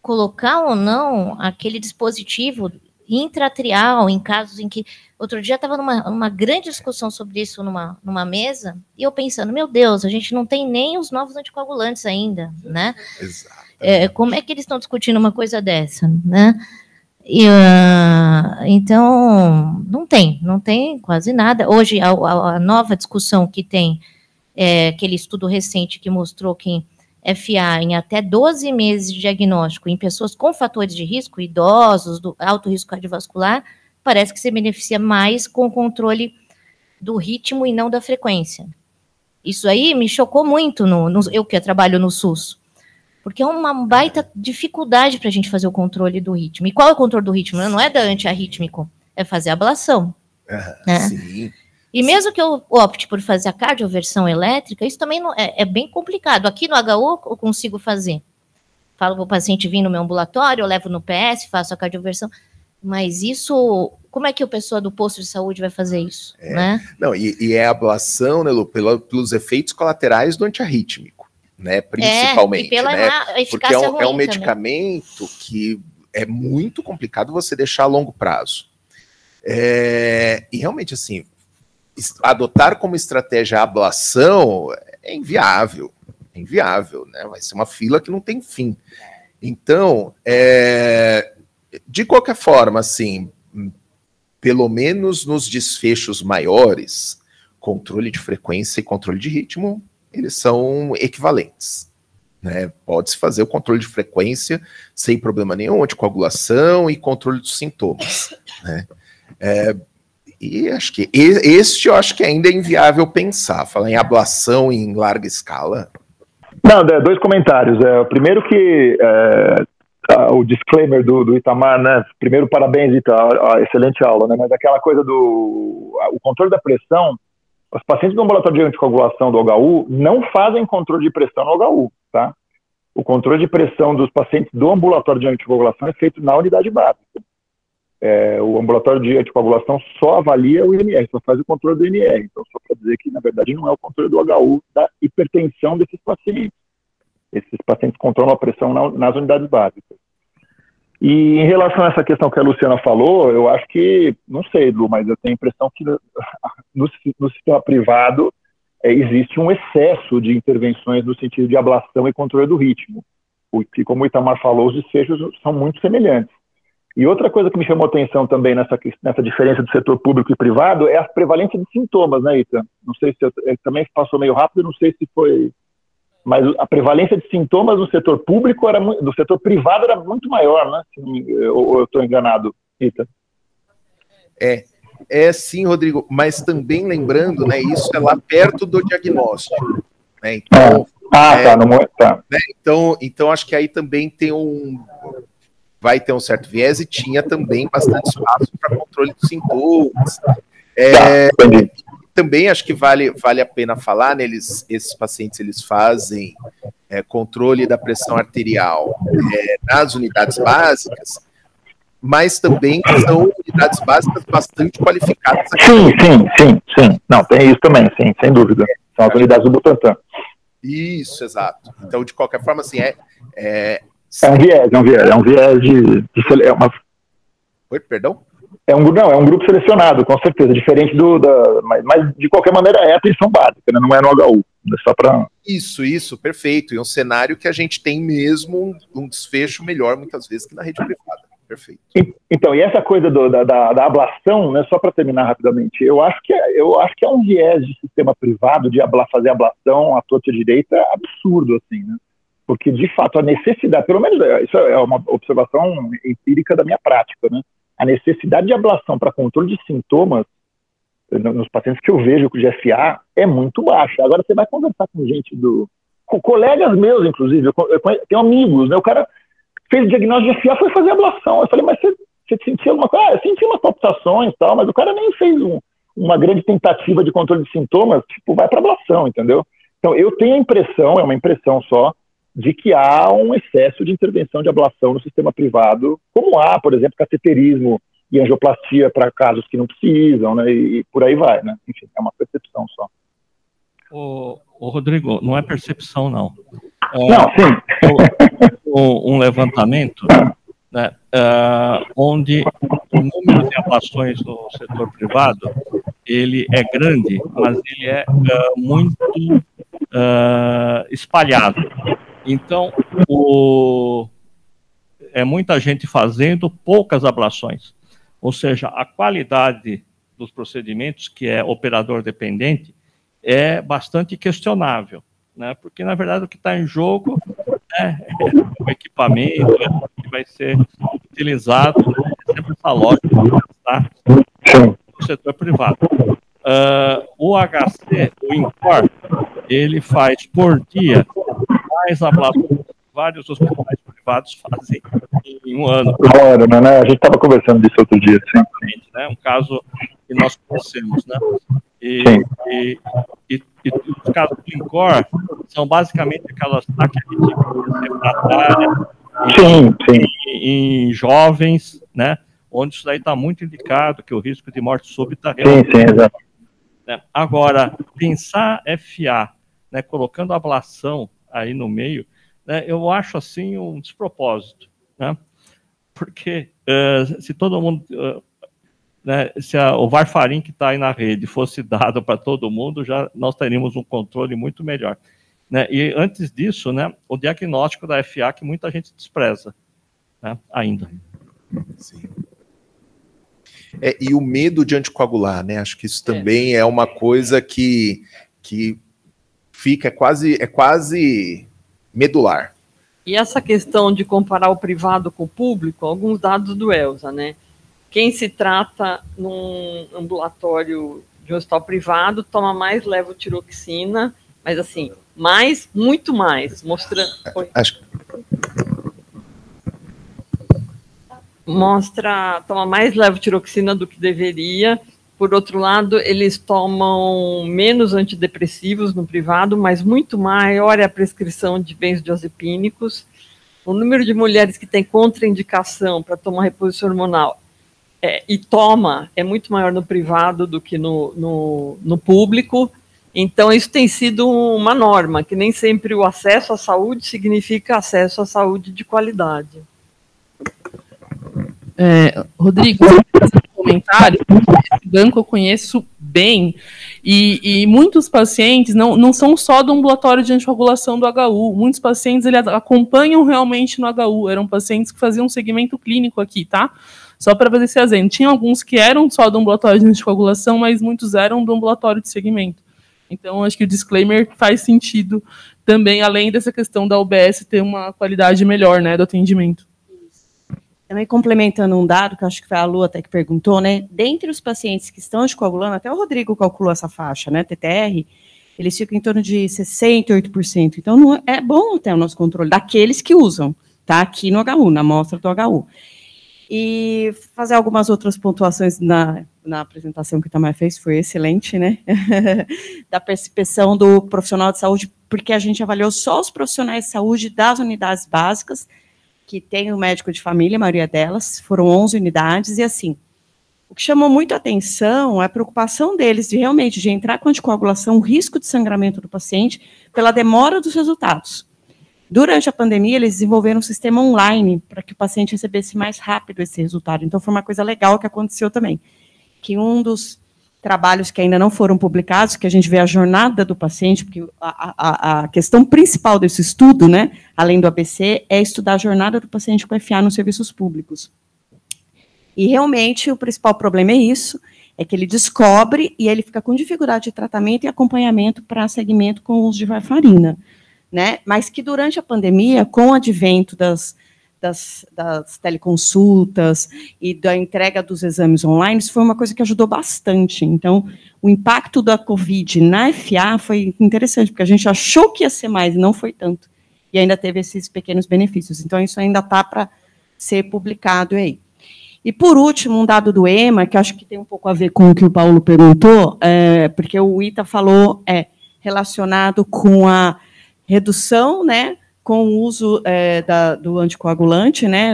colocar ou não aquele dispositivo intratrial em casos em que... Outro dia estava numa grande discussão sobre isso numa mesa, e eu pensando, meu Deus, a gente não tem nem os novos anticoagulantes ainda, né? Exato. Como é que eles estão discutindo uma coisa dessa, né? Então, não tem quase nada. Hoje, a nova discussão que tem, aquele estudo recente que mostrou que FA em até 12 meses de diagnóstico em pessoas com fatores de risco, idosos, do alto risco cardiovascular, parece que se beneficia mais com o controle do ritmo e não da frequência. Isso aí me chocou muito, eu que trabalho no SUS, porque é uma baita dificuldade para a gente fazer o controle do ritmo. E qual é o controle do ritmo? Não é da antiarrítmico, é fazer ablação. Né? Sim. E mesmo que eu opte por fazer a cardioversão elétrica, isso também não, é bem complicado. Aqui no HU eu consigo fazer. Falo para o paciente vir no meu ambulatório, eu levo no PS, faço a cardioversão. Mas isso, como é que a pessoa do posto de saúde vai fazer isso? Né? Não, e é a ablação, né, Lu, pelos efeitos colaterais do antiarrítmico, né, principalmente. E pela né, porque ruim é um medicamento que é muito complicado você deixar a longo prazo. E realmente, assim, adotar como estratégia a ablação é inviável, né? Vai ser uma fila que não tem fim. Então, de qualquer forma, assim, pelo menos nos desfechos maiores, controle de frequência e controle de ritmo, eles são equivalentes. Né? Pode-se fazer o controle de frequência sem problema nenhum, anticoagulação e controle dos sintomas. Né? E acho que eu acho que ainda é inviável pensar. Falar em ablação em larga escala. Não, 2 comentários. O primeiro que o disclaimer do Itamar, né? Primeiro, parabéns, Ita, excelente aula, né? Mas aquela coisa o controle da pressão, os pacientes do ambulatório de anticoagulação do HU não fazem controle de pressão no HU, tá? O controle de pressão dos pacientes do ambulatório de anticoagulação é feito na unidade básica. O ambulatório de anticoagulação só avalia o INR, só faz o controle do INR. Então, só para dizer que, na verdade, não é o controle do HU da hipertensão desses pacientes. Esses pacientes controlam a pressão nas unidades básicas. E em relação a essa questão que a Luciana falou, eu acho que, não sei, Lu, mas eu tenho a impressão que no sistema privado existe um excesso de intervenções no sentido de ablação e controle do ritmo. Porque, como o Itamar falou, os desfechos são muito semelhantes. E outra coisa que me chamou atenção também nessa diferença do setor público e privado é a prevalência de sintomas, né, Ita? Não sei se também passou meio rápido, não sei se foi... Mas a prevalência de sintomas no setor público, do setor privado, era muito maior, né? Ou eu estou enganado, Ita? Sim, Rodrigo, mas também lembrando, né, isso é lá perto do diagnóstico. Né, então, tá. Né, então, acho que aí também vai ter um certo viés e tinha também bastante espaço para controle dos sintomas. Também acho que vale a pena falar, né, esses pacientes eles fazem controle da pressão arterial nas unidades básicas, mas também são unidades básicas bastante qualificadas. Sim. Não, tem isso também, sim, sem dúvida. São as unidades do Butantan. Isso, exato. Então, de qualquer forma, assim, um viés de Oi, perdão? É um grupo selecionado, com certeza, diferente mas de qualquer maneira é atenção básica, né? Não é no HU, é só para... Isso, perfeito, e um cenário que a gente tem mesmo um desfecho melhor, muitas vezes, que na rede privada, perfeito. Então, e essa coisa da ablação, né, só para terminar rapidamente, eu acho que é um viés de sistema privado de fazer ablação à torta direita absurdo, assim, né? Porque, de fato, a necessidade, pelo menos isso é uma observação empírica da minha prática, né? A necessidade de ablação para controle de sintomas nos pacientes que eu vejo com GFA é muito baixa. Agora você vai conversar com gente com colegas meus, inclusive, eu tenho amigos, né? O cara fez diagnóstico de GFA, foi fazer ablação. Eu falei, mas você sentiu alguma coisa? Eu senti umas palpitações e tal, mas o cara nem fez uma grande tentativa de controle de sintomas, vai para ablação, entendeu? Então eu tenho a impressão, é uma impressão só, de que há um excesso de intervenção de ablação no sistema privado, como há, por exemplo, cateterismo e angioplastia para casos que não precisam, né, e por aí vai, né? Enfim, é uma percepção só. O Rodrigo, não é percepção, não. Não, sim. Um levantamento, né, onde o número de ablações no setor privado, ele é grande, mas ele é muito espalhado. Então, é muita gente fazendo poucas ablações. Ou seja, a qualidade dos procedimentos, que é operador dependente, é bastante questionável, né? Porque, na verdade, o que está em jogo é o equipamento que vai ser utilizado, né? É sempre essa lógica, tá? No setor privado. O HC, o INCOR, ele faz por dia mais ablações. Vários hospitais privados fazem em um ano. Claro, né? A gente estava conversando disso outro dia. Sim. Né? né? Um caso que nós conhecemos, né? E os casos do INCOR são basicamente aquele tipo de refratária em jovens, né? Onde isso daí está muito indicado, que o risco de morte súbita exato. Né? Agora, pensar FA, né, colocando a ablação aí no meio, né, eu acho assim um despropósito, né? Porque se todo mundo, né, se o Varfarin que está aí na rede fosse dado para todo mundo, já nós teríamos um controle muito melhor, né? E antes disso, né, o diagnóstico da FA que muita gente despreza, né, ainda. Sim. E o medo de anticoagular, né? Acho que isso também é uma coisa que fica quase medular. E essa questão de comparar o privado com o público, alguns dados do ELSA, né? Quem se trata num ambulatório de um hospital privado toma mais levotiroxina, mas assim, muito mais, mostrando... toma mais levotiroxina do que deveria. Por outro lado, eles tomam menos antidepressivos no privado, mas muito maior é a prescrição de benzodiazepínicos. O número de mulheres que tem contraindicação para tomar reposição hormonal é muito maior no privado do que no público. Então, isso tem sido uma norma, que nem sempre o acesso à saúde significa acesso à saúde de qualidade. Rodrigo, esse comentário, esse banco eu conheço bem, e muitos pacientes não são só do ambulatório de anticoagulação do HU, muitos pacientes eles acompanham realmente no HU, eram pacientes que faziam um segmento clínico aqui, tá? Só para fazer esse exemplo, tinha alguns que eram só do ambulatório de anticoagulação, mas muitos eram do ambulatório de segmento. Então, acho que o disclaimer faz sentido também, além dessa questão da UBS ter uma qualidade melhor, né, do atendimento. Também complementando um dado, que eu acho que foi a Lu até que perguntou, né? Dentre os pacientes que estão anticoagulando, até o Rodrigo calculou essa faixa, né? TTR, eles ficam em torno de 68%. Então, não é bom ter o nosso controle daqueles que usam, tá? Aqui no HU, na amostra do HU. E fazer algumas outras pontuações na apresentação que o Itamar fez, foi excelente, né? Da percepção do profissional de saúde, porque a gente avaliou só os profissionais de saúde das unidades básicas, que tem o médico de família, a maioria delas, foram 11 unidades, e assim, o que chamou muito a atenção é a preocupação deles de realmente de entrar com anticoagulação, o risco de sangramento do paciente, pela demora dos resultados. Durante a pandemia, eles desenvolveram um sistema online para que o paciente recebesse mais rápido esse resultado. Então, foi uma coisa legal que aconteceu também, que um dos trabalhos que ainda não foram publicados, que a gente vê a jornada do paciente, porque a questão principal desse estudo, né, além do ABC, é estudar a jornada do paciente com FA nos serviços públicos. E, realmente, o principal problema é isso, é que ele descobre e ele fica com dificuldade de tratamento e acompanhamento para segmento com o uso de varfarina, né, mas que durante a pandemia, com o advento das teleconsultas e da entrega dos exames online, isso foi uma coisa que ajudou bastante. Então, o impacto da Covid na FA foi interessante, porque a gente achou que ia ser mais, e não foi tanto. E ainda teve esses pequenos benefícios. Então, isso ainda está para ser publicado aí. E, por último, um dado do EMA, que acho que tem um pouco a ver com o que o Paulo perguntou, porque o Ita falou relacionado com a redução, né, com o uso do anticoagulante, né,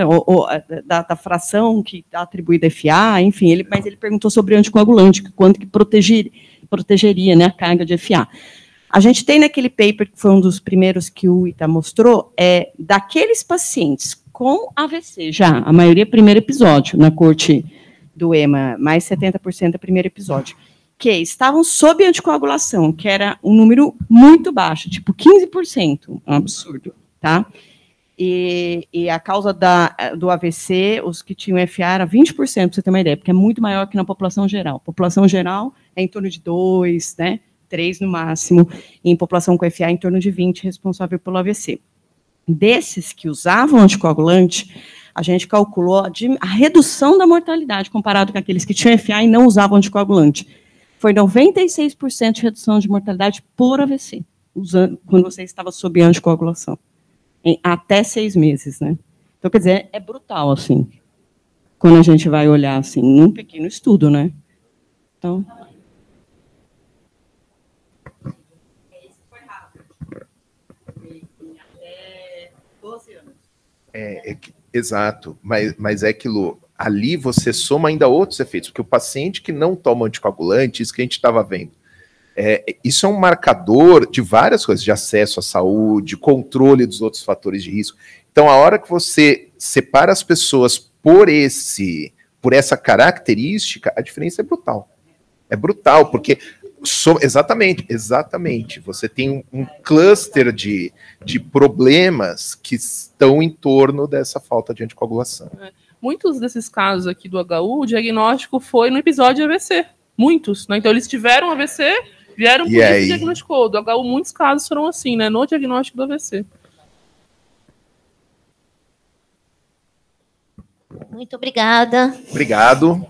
da fração que está atribuída a FA, enfim, mas ele perguntou sobre o anticoagulante, quanto que protegeria, né, a carga de FA. A gente tem naquele paper, que foi um dos primeiros que o Ita mostrou, daqueles pacientes com AVC, já, a maioria primeiro episódio, na corte do EMA, mais 70% é primeiro episódio, que estavam sob anticoagulação, que era um número muito baixo, tipo 15%, um absurdo. Tá? E a causa do AVC, os que tinham FA, era 20%, para você ter uma ideia, porque é muito maior que na população geral. A população geral é em torno de 2, né, 3 no máximo, e em população com FA, em torno de 20, responsável pelo AVC. Desses que usavam anticoagulante, a gente calculou a redução da mortalidade, comparado com aqueles que tinham FA e não usavam anticoagulante. Foi 96% de redução de mortalidade por AVC, quando você estava sob anticoagulação. Em até 6 meses, né? Então, quer dizer, é brutal, assim. quando a gente vai olhar, assim, num pequeno estudo, né? Então... Exato, mas é aquilo, ali você soma ainda outros efeitos, porque o paciente que não toma anticoagulante, isso que a gente estava vendo, isso é um marcador de várias coisas, de acesso à saúde, controle dos outros fatores de risco. Então, a hora que você separa as pessoas por essa característica, a diferença é brutal. É brutal, porque... Exatamente. Você tem um cluster de problemas que estão em torno dessa falta de anticoagulação. Muitos desses casos aqui do HU, o diagnóstico foi no episódio de AVC. Muitos, né? Então, eles tiveram AVC, vieram por isso e diagnosticou. Do HU, muitos casos foram assim, né? No diagnóstico do AVC. Muito obrigada. Obrigado.